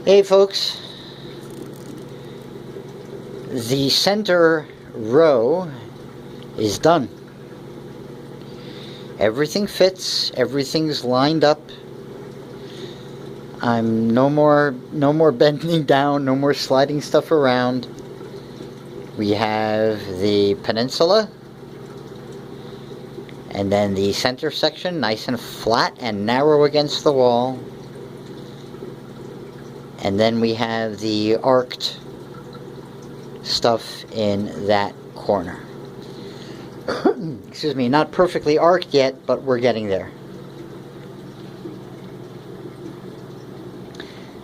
Hey folks, the center row is done. Everything fits, everything's lined up. I'm no more bending down, no more sliding stuff around. We have the peninsula, and then the center section nice and flat and narrow against the wall. And then we have the arced stuff in that corner. Excuse me, not perfectly arced yet, but we're getting there.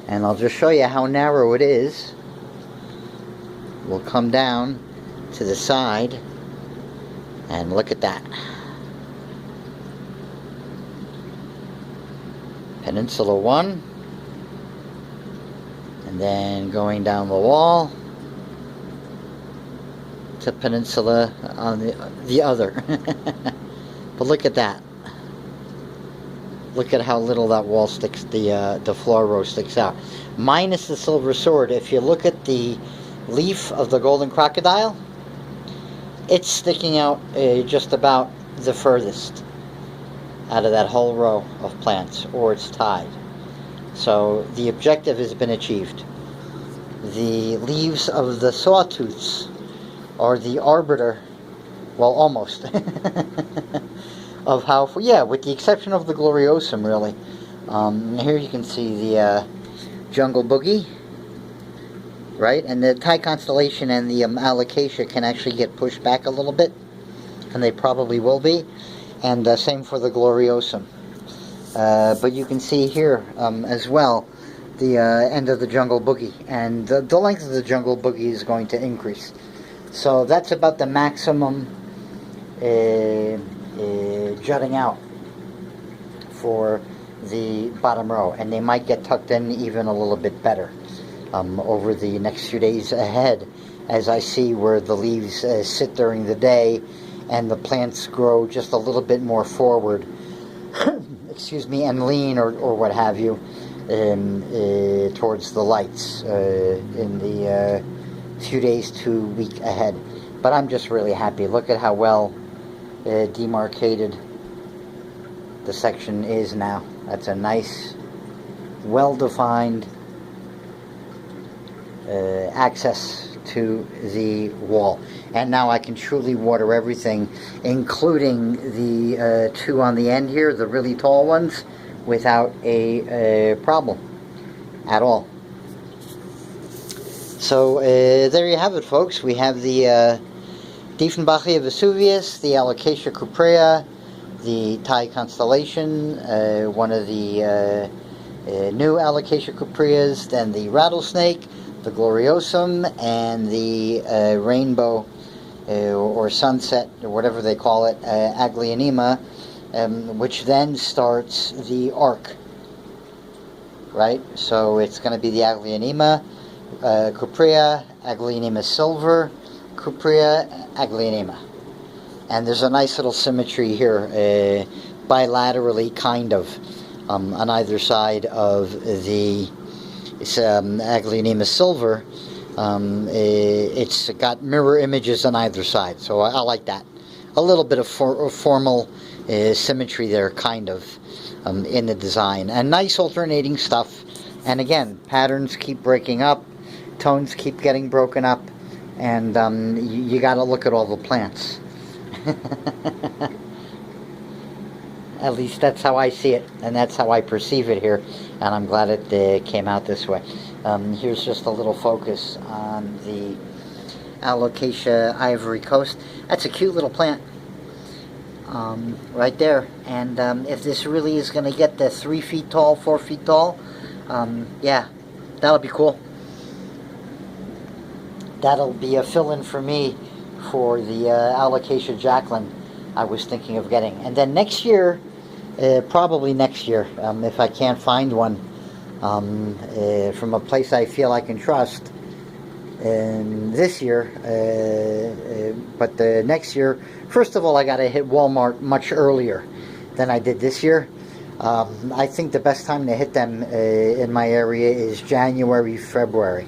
And I'll just show you how narrow it is. We'll come down to the side and look at that. Peninsula 1. And then going down the wall to peninsula on the other. But look at that. Look at how little that wall sticks, the floor row sticks out. Minus the silver sword, if you look at the leaf of the golden crocodile, it's sticking out just about the furthest out of that whole row of plants, or it's tied. So the objective has been achieved. The leaves of the sawtooths are the arbiter, well, almost, of how, with the exception of the gloriosum, really. Here you can see the jungle boogie, right? And the Thai constellation and the alocasia can actually get pushed back a little bit, and they probably will be. And same for the gloriosum. But you can see here as well the end of the jungle boogie, and the length of the jungle boogie is going to increase. So that's about the maximum jutting out for the bottom row, and they might get tucked in even a little bit better over the next few days ahead, as I see where the leaves sit during the day and the plants grow just a little bit more forward. Excuse me, and lean or what have you towards the lights in the few days to week ahead. But I'm just really happy. Look at how well demarcated the section is now. That's a nice, well-defined access to the wall. And now I can truly water everything, including the two on the end here, the really tall ones, without a problem at all. So there you have it, folks. We have the Dieffenbachia Vesuvius, the Alocasia cuprea, the Thai constellation, one of the new Alocasia cupreas, then the rattlesnake, the gloriosum, and the rainbow or sunset, or whatever they call it, Aglaonema, which then starts the arc, right? So it's going to be the Aglaonema cuprea, Aglaonema silver, cuprea, Aglaonema. And there's a nice little symmetry here, bilaterally, kind of, on either side of the Aglaonema silver. It's got mirror images on either side, so I like that. A little bit of formal symmetry there, kind of, in the design. And nice alternating stuff. And again, patterns keep breaking up, tones keep getting broken up, and you got to look at all the plants. At least that's how I see it, and that's how I perceive it here, and I'm glad it came out this way. Here's just a little focus on the Alocasia Ivory Coast. That's a cute little plant right there, and if this really is going to get to 3 feet tall, 4 feet tall, yeah, that'll be cool. That'll be a fill-in for me for the Alocasia Jacqueline I was thinking of getting. And then next year, probably next year, if I can't find one from a place I feel I can trust, this year, but the next year, first of all, I got to hit Walmart much earlier than I did this year. I think the best time to hit them in my area is January, February.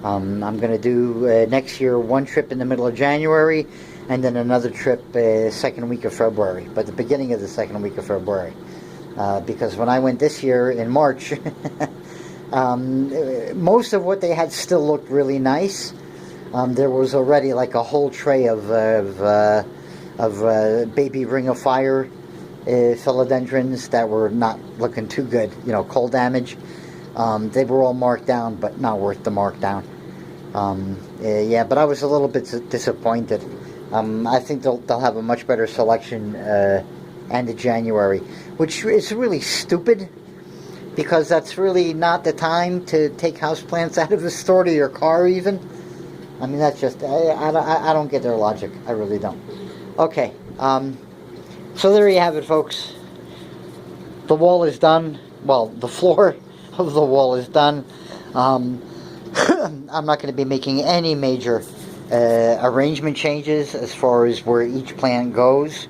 I'm going to do next year one trip in the middle of January, and then another trip second week of February, but the beginning of the second week of February. Because when I went this year in March, most of what they had still looked really nice. There was already like a whole tray of baby ring of fire philodendrons that were not looking too good, cold damage. They were all marked down, but not worth the markdown. Yeah, but I was a little bit disappointed. I think they'll have a much better selection end of January, which is really stupid, because that's really not the time to take houseplants out of the store to your car even. I mean, that's just, I don't get their logic. I really don't. Okay, so there you have it, folks. The wall is done. Well, the floor of the wall is done. I'm not going to be making any major arrangement changes as far as where each plant goes.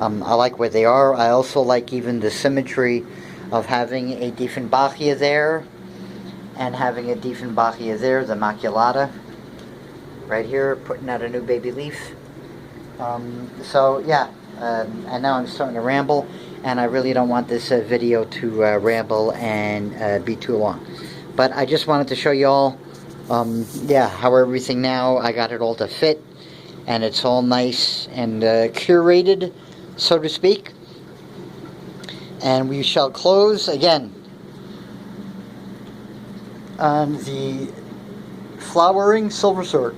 I like where they are. I also like even the symmetry of having a Diefenbachia there and having a Diefenbachia there, the maculata right here, putting out a new baby leaf. So yeah, and now I'm starting to ramble, and I really don't want this video to ramble and be too long. But I just wanted to show you all, yeah, how everything now, I got it all to fit, and it's all nice and curated, so to speak. And we shall close again on the flowering silver sword.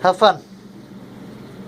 Have fun.